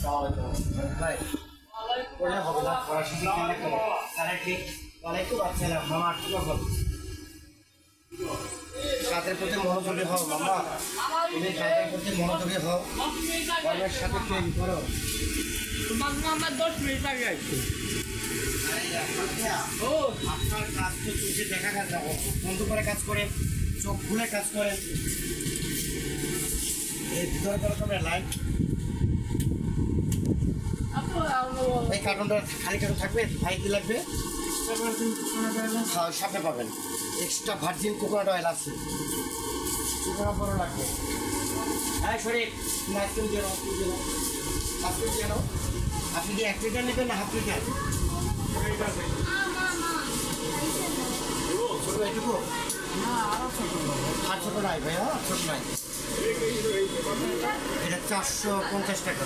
ভাই ওটা হবে না ফরাসি চিকেন একটা কারেক্টলি ওয়ালাইকুম আসসালাম মামা কি খবর কাজের প্রতি মনোযোগী হও মামা তুমি কাজের প্রতি মনোযোগী হও কর্মের সাথে ট্রেন করো আমার 10 মিনিট আগে আসছে ও আপনার কাজ তো চোখে দেখা যাবে বন্ধ করে কাজ করেন চোখ খুলে কাজ করেন এই ভিতরে কোনো সময় লাইট এই কার্টুনটা খালি কার্টুন থাকবে ভাই কি লাগবে সামনে পাবেন এক্সট্রা ভার্জিন কোকোনাট অয়েল আছে কোকোনাট বড় লাগবে হ্যাঁ শরীর তুমি আইসক্রিম দিয়ে নাও আইসক্রিম দিয়ে নাও আপনি কি 1 লিটার নেবেন না হাফ লিটার ছোট এইটুকু আর ছোট নাই ভাইয়া ছোট নাই এটা 450 টাকা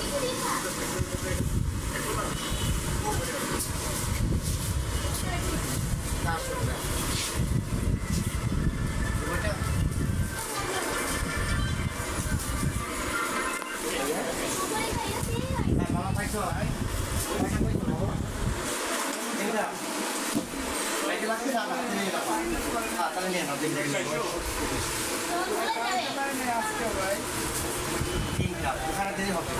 মামা পাইছো লাগবে না তাহলে নিয়ে নাও তিনটা ওখানে দেরি হবে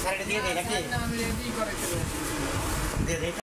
স্যার এটা দিয়ে দেয় নাকি দিয়ে দেয়